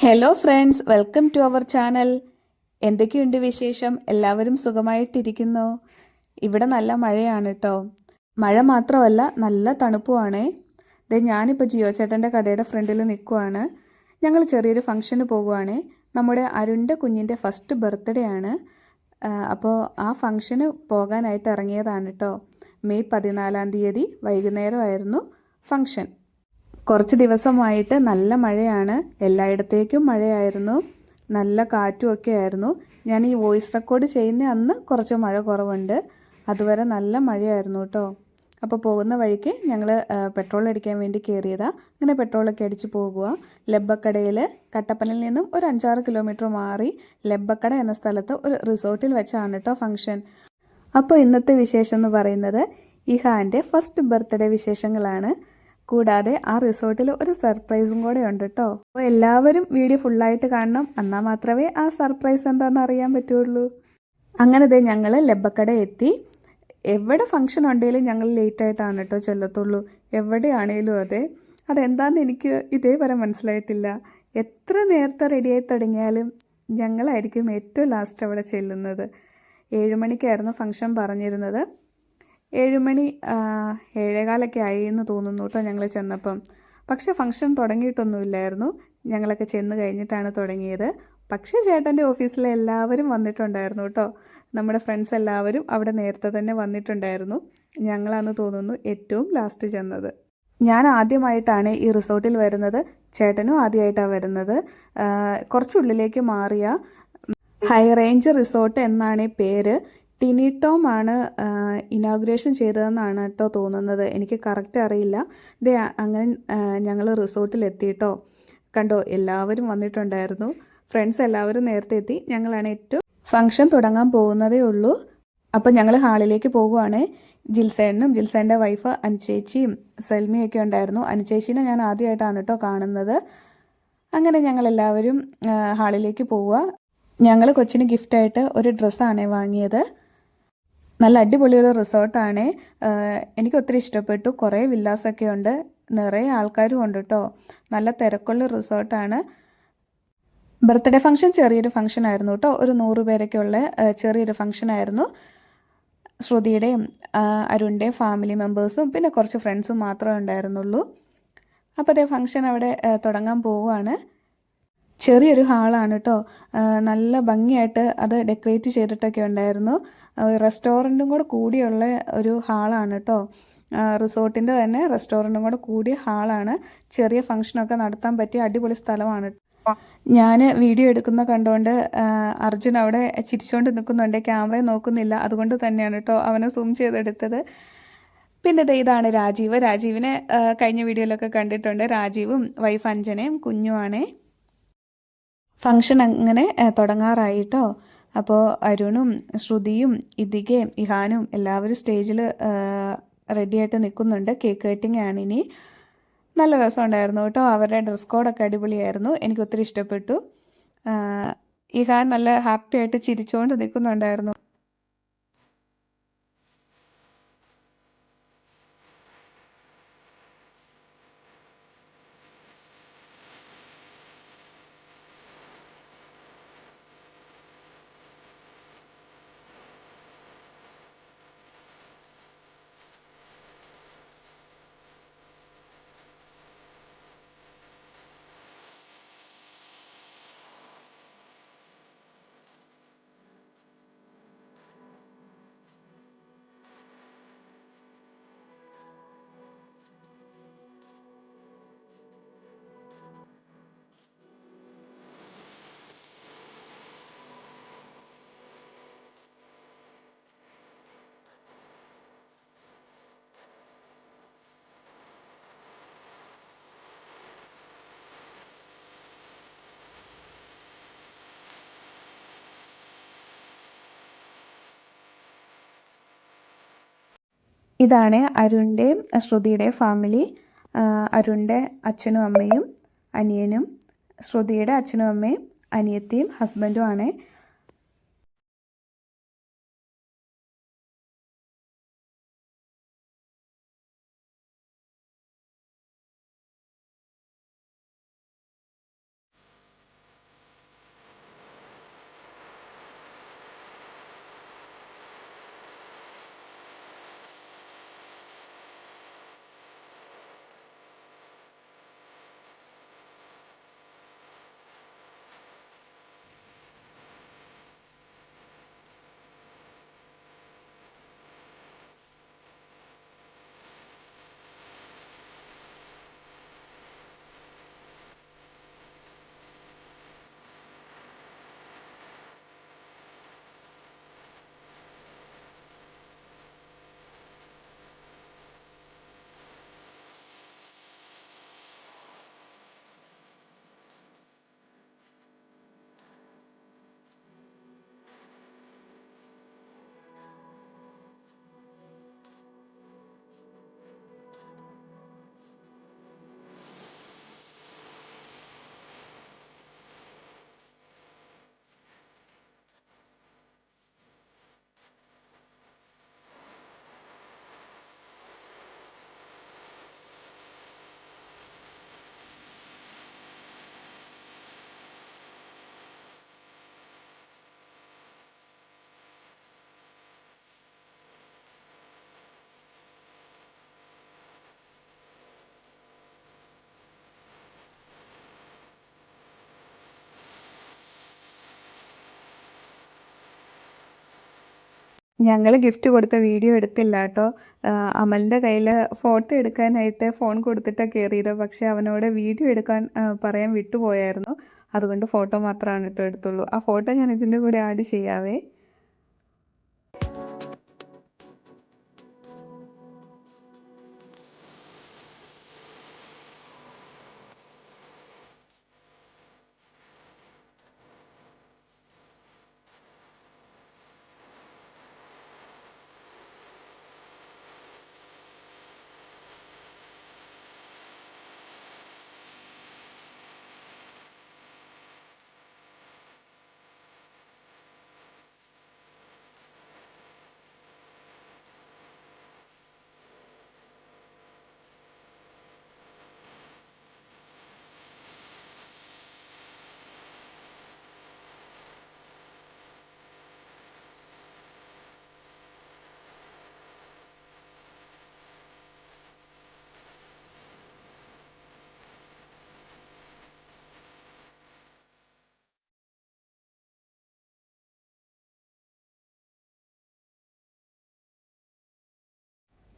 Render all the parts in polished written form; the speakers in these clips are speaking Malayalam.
Hello friends, welcome to our channel. എന്തൊക്കെയുണ്ട് വിശേഷം? എല്ലാവരും സുഖമായിട്ടിരിക്കുന്നു. ഇവിടെ നല്ല മഴയാണ് കേട്ടോ. മഴ മാത്രമല്ല, നല്ല തണുപ്പുമാണേ. ഞാനിപ്പോൾ ജിയോ ചേട്ടൻ്റെ കടയുടെ ഫ്രണ്ടിൽ നിൽക്കുവാണ്. ഞങ്ങൾ ചെറിയൊരു ഫംഗ്ഷന് പോകുവാണേ. നമ്മുടെ അരുണിൻ്റെ കുഞ്ഞിൻ്റെ ഫസ്റ്റ് ബർത്ത്ഡേ ആണ്. അപ്പോൾ ആ ഫംഗ്ഷന് പോകാനായിട്ട് ഇറങ്ങിയതാണ് കേട്ടോ. മെയ് 14-ാം തീയതി വൈകുന്നേരമായിരുന്നു ഫംഗ്ഷൻ. കുറച്ച് ദിവസമായിട്ട് നല്ല മഴയാണ്, എല്ലായിടത്തേക്കും മഴയായിരുന്നു, നല്ല കാറ്റുമൊക്കെ ആയിരുന്നു. ഞാൻ ഈ വോയിസ് റെക്കോർഡ് ചെയ്യുന്ന അന്ന് കുറച്ച് മഴ കുറവുണ്ട്, അതുവരെ നല്ല മഴയായിരുന്നു കേട്ടോ. അപ്പോൾ പോകുന്ന വഴിക്ക് ഞങ്ങൾ പെട്രോൾ അടിക്കാൻ വേണ്ടി കയറിയതാണ്. അങ്ങനെ പെട്രോളൊക്കെ അടിച്ച് പോകുക. ലബ്ബക്കടയിൽ കട്ടപ്പനയിൽ നിന്നും ഒരു 5-6 കിലോമീറ്റർ മാറി ലബ്ബക്കട എന്ന സ്ഥലത്ത് ഒരു റിസോർട്ടിൽ വെച്ചാണ് കേട്ടോ ഫംഗ്ഷൻ. അപ്പോൾ ഇന്നത്തെ വിശേഷം എന്ന് പറയുന്നത് ഇഹാൻ്റെ ഫസ്റ്റ് ബർത്ത്ഡേ വിശേഷങ്ങളാണ്. കൂടാതെ ആ റിസോർട്ടിൽ ഒരു സർപ്രൈസും കൂടെ ഉണ്ട് കേട്ടോ. അപ്പോൾ എല്ലാവരും വീഡിയോ ഫുള്ളായിട്ട് കാണണം, എന്നാൽ മാത്രമേ ആ സർപ്രൈസ് എന്താണെന്ന് അറിയാൻ പറ്റുള്ളൂ. അങ്ങനെ ഞങ്ങൾ ലബ്ബക്കട എത്തി. എവിടെ ഫംഗ്ഷൻ ഉണ്ടെങ്കിലും ഞങ്ങൾ ലേറ്റായിട്ടാണ് കേട്ടോ ചെല്ലത്തുള്ളൂ, എവിടെയാണേലും അതെന്താണെന്ന് എനിക്ക് ഇതേവരെ മനസ്സിലായിട്ടില്ല. എത്ര നേരത്തെ റെഡിയായി തുടങ്ങിയാലും ഞങ്ങളായിരിക്കും ഏറ്റവും ലാസ്റ്റ് അവിടെ ചെല്ലുന്നത്. 7 മണിക്കായിരുന്നു ഫംഗ്ഷൻ പറഞ്ഞിരുന്നത്. 7 മണി 7:15 ആയി എന്ന് തോന്നുന്നു കേട്ടോ ഞങ്ങൾ ചെന്നപ്പം. പക്ഷേ ഫംഗ്ഷൻ തുടങ്ങിയിട്ടൊന്നുമില്ലായിരുന്നു, ഞങ്ങളൊക്കെ ചെന്ന് കഴിഞ്ഞിട്ടാണ് തുടങ്ങിയത്. പക്ഷേ ചേട്ടൻ്റെ ഓഫീസിലെ എല്ലാവരും വന്നിട്ടുണ്ടായിരുന്നു കേട്ടോ. നമ്മുടെ ഫ്രണ്ട്സ് എല്ലാവരും അവിടെ നേരത്തെ തന്നെ വന്നിട്ടുണ്ടായിരുന്നു. ഞങ്ങളാന്ന് തോന്നുന്നു ഏറ്റവും ലാസ്റ്റ് ചെന്നത്. ഞാൻ ആദ്യമായിട്ടാണ് ഈ റിസോർട്ടിൽ വരുന്നത്, ചേട്ടനും ആദ്യമായിട്ടാണ് വരുന്നത്. കുറച്ചുള്ളിലേക്ക് മാറിയ ഹൈ റേഞ്ച് റിസോർട്ട് എന്നാണ് പേര്. ടിനി ടോം ആണ് ഇനോഗ്രേഷൻ ചെയ്തതെന്നാണ് കേട്ടോ തോന്നുന്നത്, എനിക്ക് കറക്റ്റ് അറിയില്ല. അങ്ങനെ ഞങ്ങൾ റിസോർട്ടിലെത്തി കേട്ടോ. കണ്ടോ, എല്ലാവരും വന്നിട്ടുണ്ടായിരുന്നു. ഫ്രണ്ട്സ് എല്ലാവരും നേരത്തെ എത്തി. ഞങ്ങളാണ് ഏറ്റവും ഫംഗ്ഷൻ തുടങ്ങാൻ പോകുന്നതേ ഉള്ളൂ. അപ്പം ഞങ്ങൾ ഹാളിലേക്ക് പോകുവാണ്. ജിൽസേനും ജിൽസേൻ്റെ വൈഫ് അനുചേച്ചിയും സൽമിയൊക്കെ ഉണ്ടായിരുന്നു. അനുചേച്ചീനെ ഞാൻ ആദ്യമായിട്ടാണ് കേട്ടോ കാണുന്നത്. അങ്ങനെ ഞങ്ങളെല്ലാവരും ഹാളിലേക്ക് പോവുക. ഞങ്ങൾ കൊച്ചിന് ഗിഫ്റ്റായിട്ട് ഒരു ഡ്രസ്സാണ് വാങ്ങിയത്. നല്ല അടിപൊളിയൊരു റിസോർട്ടാണ്, എനിക്ക് ഒത്തിരി ഇഷ്ടപ്പെട്ടു. കുറേ വില്ലാസൊക്കെ ഉണ്ട്, നിറയെ ആൾക്കാരും ഉണ്ട് കേട്ടോ. നല്ല തിരക്കുള്ള റിസോർട്ടാണ്. ബർത്ത്ഡേ ഫംഗ്ഷൻ ചെറിയൊരു ഫംഗ്ഷൻ ആയിരുന്നു കേട്ടോ. ഒരു 100 പേരൊക്കെ ഉള്ള ചെറിയൊരു ഫംഗ്ഷൻ ആയിരുന്നു. ശ്രുതിയുടെയും അരുണിൻ്റെയും ഫാമിലി മെമ്പേഴ്സും പിന്നെ കുറച്ച് ഫ്രണ്ട്സും മാത്രമേ ഉണ്ടായിരുന്നുള്ളൂ. അപ്പോൾ അതേ ഫംഗ്ഷൻ അവിടെ തുടങ്ങാൻ പോവുകയാണ്. ചെറിയൊരു ഹാളാണ് കേട്ടോ, നല്ല ഭംഗിയായിട്ട് അത് ഡെക്കറേറ്റ് ചെയ്തിട്ടൊക്കെ ഉണ്ടായിരുന്നു. റെസ്റ്റോറൻറ്റും കൂടെ കൂടിയുള്ള ഒരു ഹാളാണ് കേട്ടോ. റിസോർട്ടിൻ്റെ തന്നെ റെസ്റ്റോറൻറ്റും കൂടെ കൂടിയ ഹാളാണ്. ചെറിയ ഫംഗ്ഷനൊക്കെ നടത്താൻ പറ്റിയ അടിപൊളി സ്ഥലമാണ്. ഞാൻ വീഡിയോ എടുക്കുന്ന കണ്ടുകൊണ്ട് അർജുൻ അവിടെ ചിരിച്ചുകൊണ്ട് നിൽക്കുന്നുണ്ട്, ക്യാമറയെ നോക്കുന്നില്ല. അതുകൊണ്ട് തന്നെയാണ് കേട്ടോ അവനെ സൂം ചെയ്തെടുത്തത്. പിന്നെ ഇതാണ് രാജീവ്. രാജീവിനെ കഴിഞ്ഞ വീഡിയോയിലൊക്കെ കണ്ടിട്ടുണ്ട്. രാജീവും വൈഫ് അഞ്ജനയും കുഞ്ഞുമാണേ. ഫംഗ്ഷൻ അങ്ങനെ തുടങ്ങാറായി കേട്ടോ. അപ്പോൾ അരുണും ശ്രുതിയും ഇതികയും ഇഹാനും എല്ലാവരും സ്റ്റേജിൽ റെഡിയായിട്ട് നിൽക്കുന്നുണ്ട്. കേക്ക് കട്ടിങ് ആണ് ഇനി. നല്ല രസമുണ്ടായിരുന്നു കേട്ടോ. അവരുടെ ഡ്രസ് കോഡൊക്കെ അടിപൊളിയായിരുന്നു, എനിക്ക് ഒത്തിരി ഇഷ്ടപ്പെട്ടു. ഇഹാൻ നല്ല ഹാപ്പി ആയിട്ട് ചിരിച്ചുകൊണ്ട് നിൽക്കുന്നുണ്ടായിരുന്നു. ഇതാണ് അരുണിൻ്റെയും ശ്രുതിയുടെയും ഫാമിലി. അരുണിൻ്റെ അച്ഛനും അമ്മയും അനിയനും, ശ്രുതിയുടെ അച്ഛനും അമ്മയും അനിയത്തിയും ഹസ്ബൻഡും ആണ്. ഞങ്ങൾ ഗിഫ്റ്റ് കൊടുത്ത വീഡിയോ എടുത്തില്ല കേട്ടോ. അമലിൻ്റെ കയ്യിൽ ഫോട്ടോ എടുക്കാനായിട്ട് ഫോൺ കൊടുത്തിട്ടാണ് കയറിയത്. പക്ഷേ അവനോട് വീഡിയോ എടുക്കാൻ പറയാൻ വിട്ടുപോയായിരുന്നു. അതുകൊണ്ട് ഫോട്ടോ മാത്രമാണ് കേട്ടോ എടുത്തുള്ളൂ. ആ ഫോട്ടോ ഞാൻ ഇതിൻ്റെ കൂടെ ആഡ് ചെയ്യാവേ.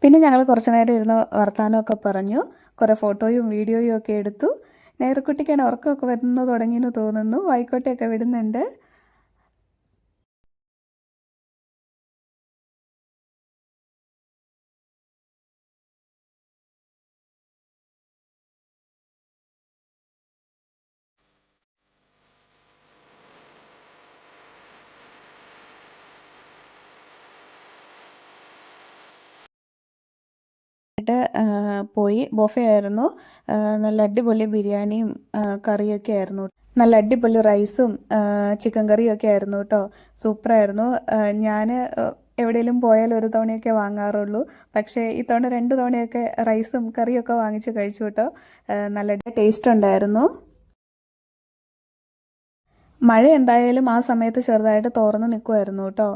പിന്നെ ഞങ്ങൾ കുറച്ച് നേരം ഇരുന്ന് വർത്തമാനമൊക്കെ പറഞ്ഞു, കുറേ ഫോട്ടോയും വീഡിയോയും ഒക്കെ എടുത്തു. നേർക്കുട്ടിക്കാണ് ഉറക്കമൊക്കെ വരുന്നു തുടങ്ങിയെന്ന് തോന്നുന്നു. വായിക്കോട്ടെയൊക്കെ വിടുന്നുണ്ട്. പോയി ബൊഫേ ആയിരുന്നു. നല്ല അടിപൊളി ബിരിയാണിയും കറിയൊക്കെ ആയിരുന്നു. നല്ല അടിപൊളി റൈസും ചിക്കൻ കറിയും ഒക്കെ ആയിരുന്നു കേട്ടോ. സൂപ്പറായിരുന്നു. ഞാൻ എവിടെയെങ്കിലും പോയാൽ ഒരു തവണയൊക്കെ വാങ്ങാറുള്ളൂ. പക്ഷേ ഇത്തവണ 2 തവണയൊക്കെ റൈസും കറിയൊക്കെ വാങ്ങിച്ച് കഴിച്ചു കേട്ടോ. നല്ല ടേസ്റ്റ് ഉണ്ടായിരുന്നു. മഴ എന്തായാലും ആ സമയത്ത് ചെറുതായിട്ട് തോർന്ന് നിൽക്കുമായിരുന്നു കേട്ടോ.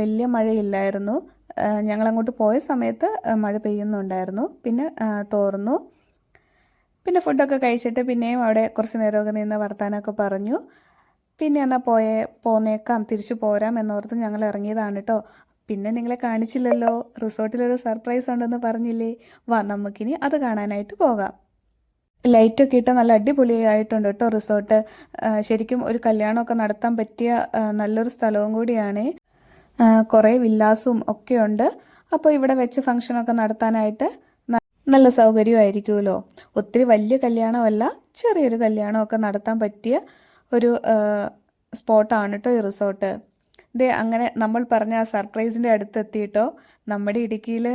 വലിയ മഴയില്ലായിരുന്നു. ഞങ്ങളങ്ങോട്ട് പോയ സമയത്ത് മഴ പെയ്യുന്നുണ്ടായിരുന്നു. പിന്നെ തോർന്നു. പിന്നെ ഫുഡൊക്കെ കഴിച്ചിട്ട് പിന്നെയും അവിടെ കുറച്ച് നേരമൊക്കെ നിന്ന് വർത്താനമൊക്കെ പറഞ്ഞു. പിന്നെ എന്നാൽ പോന്നേക്കാം, തിരിച്ചു പോരാം എന്നോർത്ത് ഞങ്ങൾ ഇറങ്ങിയതാണ് കേട്ടോ. പിന്നെ നിങ്ങളെ കാണിച്ചില്ലല്ലോ, റിസോർട്ടിലൊരു സർപ്രൈസ് ഉണ്ടെന്ന് പറഞ്ഞില്ലേ. വാ, നമുക്കിനി അത് കാണാനായിട്ട് പോകാം. ലൈറ്റൊക്കെ ഇട്ട് നല്ല അടിപൊളിയായിട്ടുണ്ട് കേട്ടോ റിസോർട്ട്. ശരിക്കും ഒരു കല്യാണമൊക്കെ നടത്താൻ പറ്റിയ നല്ലൊരു സ്ഥലവും കൂടിയാണ്. കുറേ വില്ലാസും ഒക്കെ ഉണ്ട്. അപ്പോൾ ഇവിടെ വെച്ച് ഫംഗ്ഷനൊക്കെ നടത്താനായിട്ട് നല്ല സൗകര്യമായിരിക്കുമല്ലോ. ഒത്തിരി വലിയ കല്യാണമല്ല, ചെറിയൊരു കല്യാണമൊക്കെ നടത്താൻ പറ്റിയ ഒരു സ്പോട്ടാണ് കേട്ടോ ഈ റിസോർട്ട്. ഇതേ അങ്ങനെ നമ്മൾ പറഞ്ഞ ആ സർപ്രൈസിൻ്റെ അടുത്തെത്തിയിട്ടോ. നമ്മുടെ ഇടുക്കിയിൽ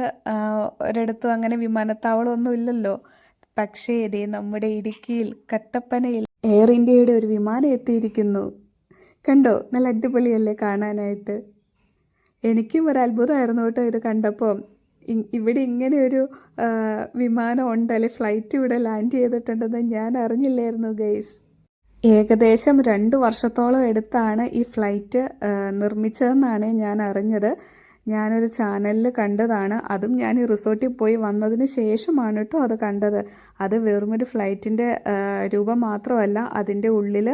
ഒരിടത്തും അങ്ങനെ വിമാനത്താവളമൊന്നും ഇല്ലല്ലോ. പക്ഷേ ഇതേ നമ്മുടെ ഇടുക്കിയിൽ കട്ടപ്പനയിൽ എയർ ഇന്ത്യയുടെ ഒരു വിമാനം എത്തിയിരിക്കുന്നു. കണ്ടോ, നല്ല അടിപൊളിയല്ലേ കാണാനായിട്ട്. എനിക്കും ഒരു അത്ഭുതമായിരുന്നു കേട്ടോ ഇത് കണ്ടപ്പോൾ. ഇവിടെ ഇങ്ങനെ ഒരു വിമാനം ഉണ്ടല്ലേ, ഫ്ലൈറ്റ് ഇവിടെ ലാൻഡ് ചെയ്തിട്ടുണ്ടെന്ന് ഞാൻ അറിഞ്ഞില്ലായിരുന്നു ഗൈസ്. ഏകദേശം 2 വർഷത്തോളം എടുത്താണ് ഈ ഫ്ലൈറ്റ് നിർമ്മിച്ചതെന്നാണ് ഞാൻ അറിഞ്ഞത്. ഞാനൊരു ചാനലിൽ കണ്ടതാണ്. അതും ഞാൻ ഈ റിസോർട്ടിൽ പോയി വന്നതിന് ശേഷമാണ് കേട്ടോ അത് കണ്ടത്. അത് വെറുമൊരു ഫ്ലൈറ്റിൻ്റെ രൂപം മാത്രമല്ല, അതിൻ്റെ ഉള്ളിൽ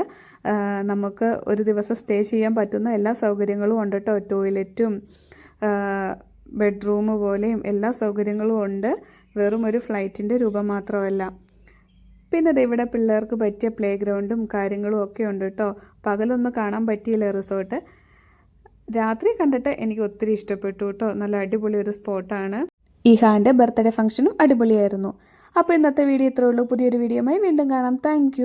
നമുക്ക് ഒരു ദിവസം സ്റ്റേ ചെയ്യാൻ പറ്റുന്ന എല്ലാ സൗകര്യങ്ങളും ഉണ്ട് കേട്ടോ. ടോയ്ലറ്റും ബെഡ്റൂം പോലെയും എല്ലാ സൗകര്യങ്ങളും ഉണ്ട്. വെറും ഒരു ഫ്ലൈറ്റിൻ്റെ രൂപം മാത്രമല്ല. പിന്നെ ഇവിടെ പിള്ളേർക്ക് പറ്റിയ പ്ലേ ഗ്രൗണ്ടും കാര്യങ്ങളും ഒക്കെ ഉണ്ട് കേട്ടോ. പകലൊന്നും കാണാൻ പറ്റിയില്ല റിസോർട്ട്. രാത്രി കണ്ടിട്ട് എനിക്ക് ഒത്തിരി ഇഷ്ടപ്പെട്ടു കേട്ടോ. നല്ല അടിപൊളി ഒരു സ്പോട്ടാണ്. ഇഹാൻ്റെ ബർത്ത്ഡേ ഫംഗ്ഷനും അടിപൊളിയായിരുന്നു. അപ്പോൾ ഇന്നത്തെ വീഡിയോ ഇത്രേ ഉള്ളൂ. പുതിയൊരു വീഡിയോയുമായി വീണ്ടും കാണാം. താങ്ക്